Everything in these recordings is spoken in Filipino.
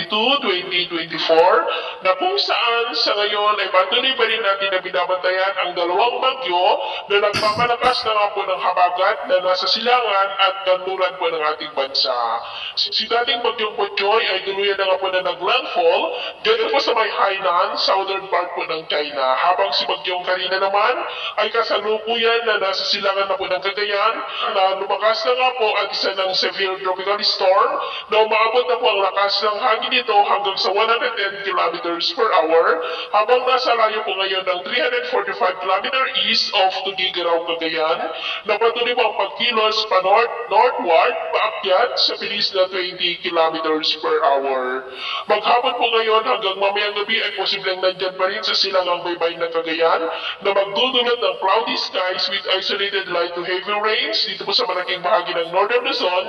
2024 na kung saan sa ngayon ay patuloy pa rin natin na binabantayan ang dalawang bagyo na nagpapalakas na nga po ng habagat na nasa silangan at kanluran po ng ating bansa. Si dating bagyong Potchoy ay tuluyan na nga po na naglandfall dito po sa may Hainan, southern part po ng China, habang si bagyong Karina naman ay kasalukuyan na nasa silangan na po ng Cagayan na lumakas na nga po at isa ng severe tropical storm na umaabot na po ang lakas ng hangin nito hanggang sa 110 kilometers per hour habang nasa layo po ngayon ng 345 kilometer east of Tugigaraw, Cagayan na patuloy po ang pagkilos pa northward paakyat sa bilis na 20 kilometers per hour. Maghapon po ngayon hanggang mamayang gabi ay posibleng nandyan pa rin sa silangang baybay ng Cagayan na magdudulot ng cloudy skies with isolated light to heavy rains dito po sa malaking bahagi ng Northern Luzon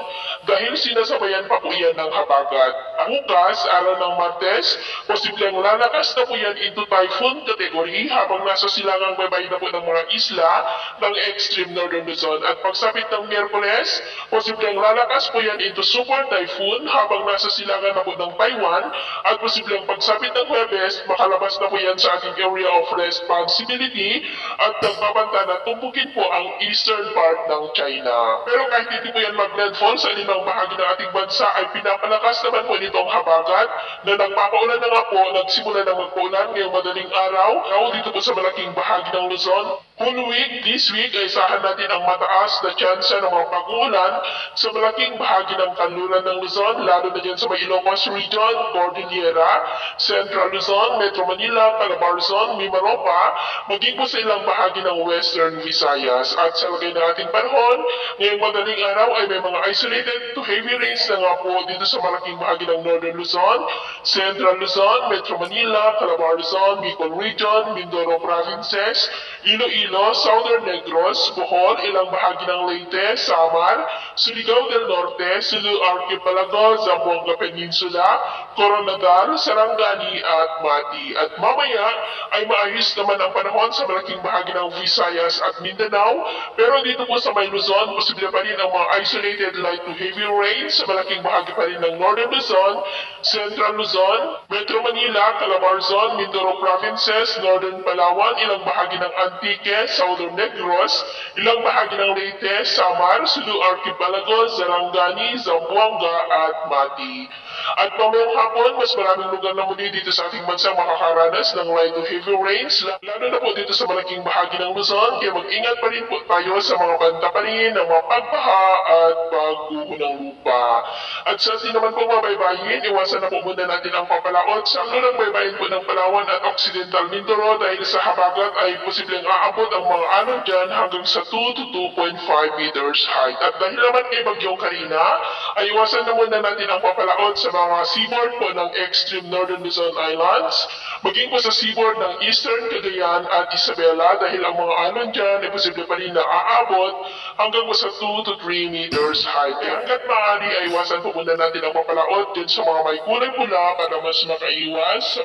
dahil sinasabayan pa po yan ng habagat. Bukas, araw ng Martes, posibleng lalakas na po yan into typhoon category habang nasa silangang baybay na po ng mga isla ng extreme Northern Luzon. At pagsapit ng Miyerkules, posibleng lalakas po yan into super typhoon habang nasa silangan na po ng Taiwan at posibleng pagsapit ng Huwebes, makalabas na po yan sa ating area of responsibility at nagbabanta na tumbukin po ang eastern part ng China. Pero kahit hindi po yan mag-landfall sa limang bahagi ng ating bansa ay pinapalakas naman po nitong habagat na nagpapaulan na nga po, nagsimula na magpaulan ngayong madaling araw dito po sa malaking bahagi ng Luzon. Whole week, this week ay isahan natin ang mataas na tsansa ng mga pag-uulan sa malaking bahagi ng kanluran ng Luzon, lalo na dyan sa may Ilocos Region, Cordillera, Central Luzon, Metro Manila, Calabarzon, Mimaropa, maging po sa ilang bahagi ng Western Visayas. At sa lagay ng ating panahon, ngayong madaling araw ay may mga isolated to heavy rains na nga po dito sa malaking bahagi ng Northern Luzon, Central Luzon, Metro Manila, Calabarzon, Bicol Region, Mindoro Provinces, Iloilo, Southern Negros, Bohol, ilang bahagi ng Leyte, Samar, Surigao del Norte, Sulu Archipelago, Zamboanga Peninsula, Coronadal, Sarangani at Mati. At mamaya ay maayos naman ang panahon sa malaking bahagi ng Visayas at Mindanao, pero dito po sa may Luzon, posible pa rin ang mga isolated light to heavy rains sa malaking bahagi pa rin ng Northern Luzon, Central Luzon, Metro Manila, Calabarzon, Mindoro Provinces, Northern Palawan, ilang bahagi ng Antique, Southern Negros, ilang bahagi ng Leyte, Samar, Sulu Archipelago, Zarangani, Zamboanga at Mati. At mamayang hapon, mas maraming lugar na muli dito sa ating bansa makakaranas ng light to heavy rains, lalo na po dito sa malaking bahagi ng Luzon, kaya mag-ingat pa rin po tayo sa mga banta pa rin ng mga pagbaha at pagguho ng lupa. At sa atin naman po mga baybayin, iwasan na po muna natin ang papalaot sa ng baybayin po ng Palawan at Occidental Mindoro dahil sa habagat ay posibleng aabot ang mga alon dyan hanggang sa 2 to 2.5 meters height. At dahil naman kay Bagyong Karina, ay iwasan na muna natin ang papalaot sa mga seaboard po ng extreme Northern Luzon Islands, maging po sa seaboard ng Eastern Cagayan at Isabela dahil ang mga alon dyan ay posible pa rin na aabot hanggang po sa 2 to 3 meters height. Kaya hanggat maaari ay iwasan po muna natin ang papalaot din sa mga may kulay pula para mas makaiwas sa